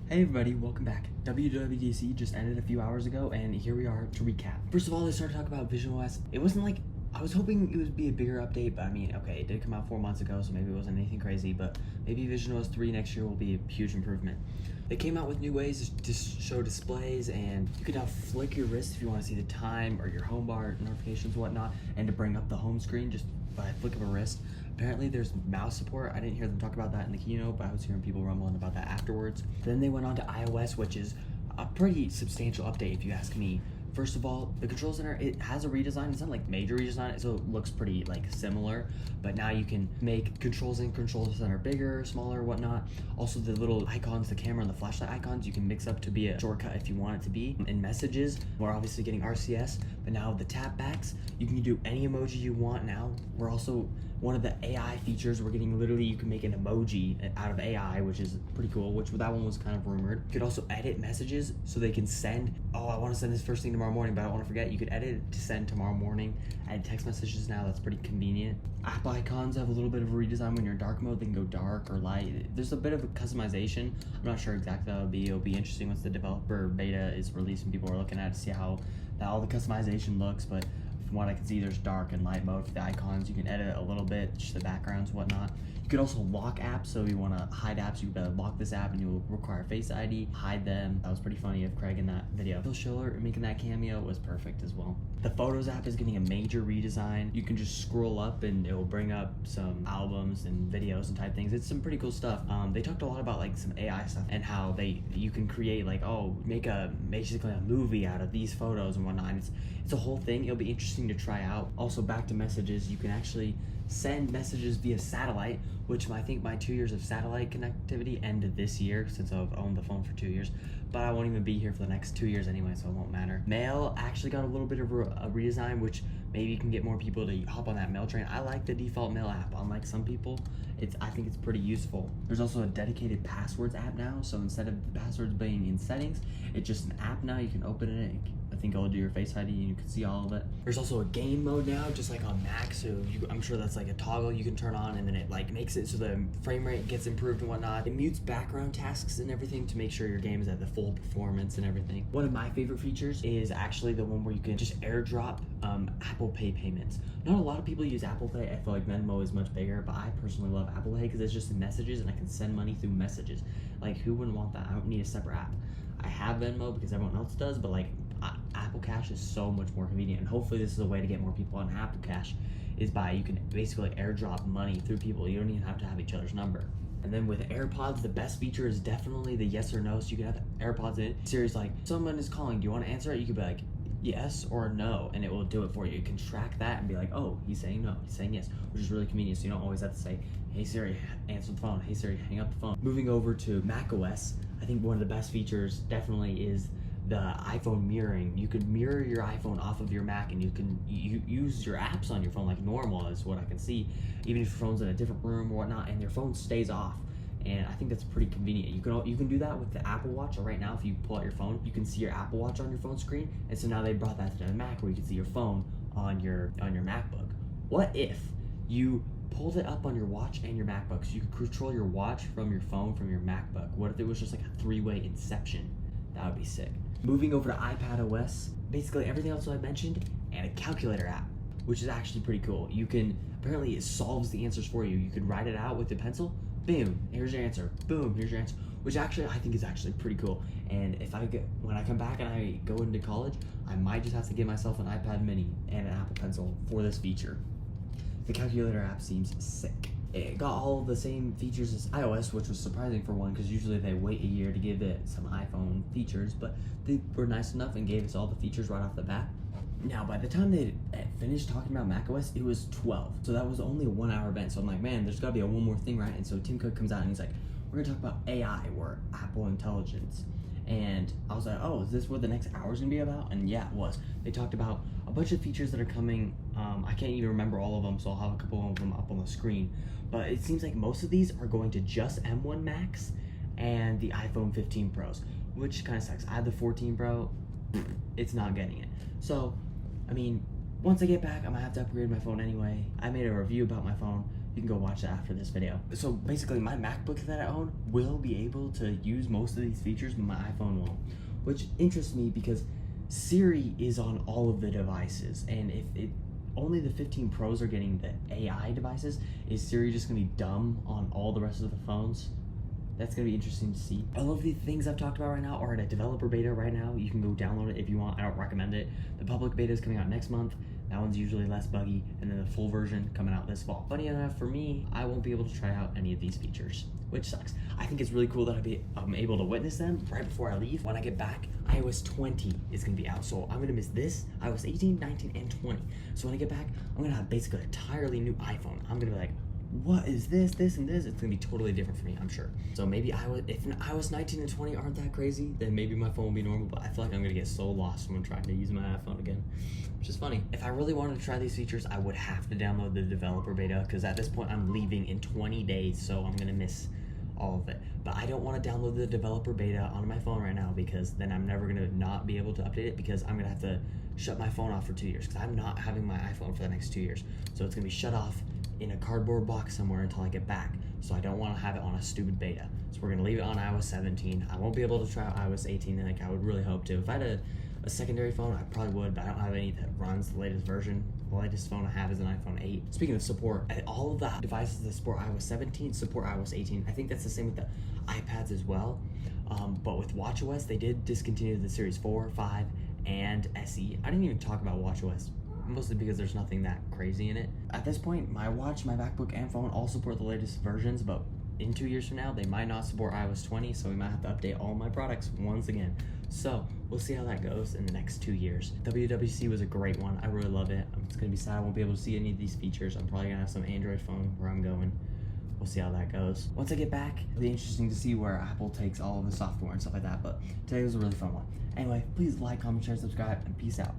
Hey everybody, welcome back. WWDC just ended a few hours ago, and here we are to recap. First of all, they started talking about VisionOS. It wasn't like, I was hoping it would be a bigger update, but I mean, okay, it did come out 4 months ago, so maybe it wasn't anything crazy, but maybe VisionOS 3 next year will be a huge improvement. They came out with new ways to show displays, and you can now flick your wrist if you want to see the time or your home bar notifications and whatnot, and to bring up the home screen just by a flick of a wrist. Apparently there's mouse support. I didn't hear them talk about that in the keynote, but I was hearing people rumbling about that afterwards. Then they went on to iOS, which is a pretty substantial update if you ask me. First of all, the control center, it has a redesign. It's not like major redesign, so it looks pretty like similar, but now you can make controls in control center bigger, smaller, whatnot. Also the little icons, the camera and the flashlight icons, you can mix up to be a shortcut if you want it to be. In messages, we're obviously getting RCS, but now the tap backs, you can do any emoji you want now. We're also, one of the AI features, we're getting literally, you can make an emoji out of AI, which is pretty cool, which that one was kind of rumored. You could also edit messages so they can send, oh, I want to send this first thing tomorrow morning, but I don't want to forget. You could edit it to send tomorrow morning. Add text messages now, that's pretty convenient. App icons have a little bit of a redesign. When you're in dark mode, they can go dark or light. There's a bit of a customization. I'm not sure exactly how it'll be. It'll be interesting once the developer beta is released and people are looking at it to see how all the customization looks, but from what I can see, there's dark and light mode for the icons. You can edit a little bit, just the backgrounds, whatnot. You could also lock apps, so if you want to hide apps, you better lock this app and you'll require Face ID, hide them. That was pretty funny of Craig in that video. Phil Schiller making that cameo was perfect as well. The Photos app is getting a major redesign. You can just scroll up and it will bring up some albums and videos and type things. It's some pretty cool stuff. They talked a lot about like some AI stuff and how you can create like, oh, make basically a movie out of these photos and whatnot. It's a whole thing. It'll be interesting to try out. Also, back to messages, you can actually send messages via satellite, which I think my 2 years of satellite connectivity ended this year since I've owned the phone for 2 years, but I won't even be here for the next 2 years anyway, so it won't matter. Mail actually got a little bit of a redesign, which maybe you can get more people to hop on that mail train. I like the default mail app. Unlike some people, I think it's pretty useful. There's also a dedicated passwords app now, so instead of the passwords being in settings, it's just an app now. You can open it. I think it'll do your Face ID and you can see all of it. There's also a game mode now, just like on Mac, so I'm sure that's like a toggle you can turn on, and then it like makes it so the frame rate gets improved and whatnot. It mutes background tasks and everything to make sure your game is at the full performance and everything. One of my favorite features is actually the one where you can just airdrop Apple Pay payments. Not a lot of people use Apple Pay. I feel like Venmo is much bigger, but I personally love Apple Pay because it's just messages and I can send money through messages. Like, who wouldn't want that? I don't need a separate app. I have Venmo because everyone else does, but like Apple Cash is so much more convenient, and hopefully this is a way to get more people on Apple Cash, is by you can basically airdrop money through people. You don't even have to have each other's number. And then with AirPods, the best feature is definitely the yes or no. So you can have AirPods in. Siri's like, someone is calling, do you want to answer it? You could be like, yes or no, and it will do it for you. You can track that and be like, oh, he's saying no, he's saying yes, which is really convenient, so you don't always have to say, hey Siri, answer the phone, hey Siri, hang up the phone. Moving over to macOS, I think one of the best features definitely is the iPhone mirroring. You could mirror your iPhone off of your Mac, and you can use your apps on your phone like normal, is what I can see, even if your phone's in a different room or whatnot, and your phone stays off. And I think that's pretty convenient. You can do that with the Apple Watch. Right now, if you pull out your phone, you can see your Apple Watch on your phone screen. And so now they brought that to the Mac, where you can see your phone on your MacBook. What if you pulled it up on your watch and your MacBook, so you could control your watch from your phone from your MacBook? What if it was just like a three-way inception? That would be sick. Moving over to iPadOS, basically everything else I mentioned, and a calculator app, which is actually pretty cool. You can, apparently it solves the answers for you. You could write it out with a pencil, boom, here's your answer, boom, here's your answer, which actually I think is actually pretty cool. And when I come back and I go into college, I might just have to get myself an iPad mini and an Apple Pencil for this feature. The calculator app seems sick. It got all the same features as iOS, which was surprising for one, because usually they wait a year to give it some iPhone features, but they were nice enough and gave us all the features right off the bat. Now, by the time they finished talking about macOS, it was 12, so that was only a 1 hour event. So I'm like, man, there's gotta be one more thing, right? And so Tim Cook comes out and he's like, we're gonna talk about AI, or Apple Intelligence. And I was like, oh, is this what the next hour's gonna be about? And yeah, it was. They talked about a bunch of features that are coming. I can't even remember all of them, so I'll have a couple of them up on the screen. But it seems like most of these are going to just M1 Max and the iPhone 15 Pros, which kind of sucks. I have the 14 Pro, it's not getting it. So, I mean, once I get back, I'm gonna have to upgrade my phone anyway. I made a review about my phone. You can go watch that after this video. So basically, my MacBook that I own will be able to use most of these features, but my iPhone won't, which interests me because Siri is on all of the devices, and if only the 15 Pros are getting the AI devices, is Siri just gonna be dumb on all the rest of the phones? That's gonna be interesting to see. All of the things I've talked about right now are in a developer beta right now. You can go download it if you want. I don't recommend it. The public beta is coming out next month. That one's usually less buggy, and then the full version coming out this fall. Funny enough, for me, I won't be able to try out any of these features, which sucks. I think it's really cool that I'm able to witness them right before I leave. When I get back, iOS 20 is gonna be out, so I'm gonna miss this, iOS 18, 19, and 20. So when I get back, I'm gonna have basically an entirely new iPhone. I'm gonna be like, what is this, and this? It's gonna be totally different for me, I'm sure. So maybe if iOS 19 and 20 aren't that crazy, then maybe my phone will be normal, but I feel like I'm gonna get so lost when I'm trying to use my iPhone again, which is funny. If I really wanted to try these features, I would have to download the developer beta, because at this point I'm leaving in 20 days, so I'm gonna miss all of it. But I don't want to download the developer beta on my phone right now, because then I'm never gonna not be able to update it, because I'm gonna have to shut my phone off for 2 years, because I'm not having my iPhone for the next 2 years. So it's gonna be shut off in a cardboard box somewhere until I get back. So I don't want to have it on a stupid beta. So we're gonna leave it on iOS 17. I won't be able to try out iOS 18 like I would really hope to. If I had a secondary phone, I probably would, but I don't have any that runs the latest version. The latest phone I have is an iPhone 8. Speaking of support, all of the devices that support iOS 17 support iOS 18. I think that's the same with the iPads as well. But with watchOS, they did discontinue the Series 4, 5, and SE. I didn't even talk about watchOS, mostly because there's nothing that crazy in it. At this point, my watch, my MacBook, and phone all support the latest versions, but in 2 years from now, they might not support iOS 20, so we might have to update all my products once again. So we'll see how that goes in the next 2 years. WWDC was a great one. I really love it. It's gonna be sad I won't be able to see any of these features. I'm probably gonna have some Android phone where I'm going. We'll see how that goes. Once I get back, it'll be interesting to see where Apple takes all of the software and stuff like that, but today was a really fun one. Anyway, please like, comment, share, subscribe, and peace out.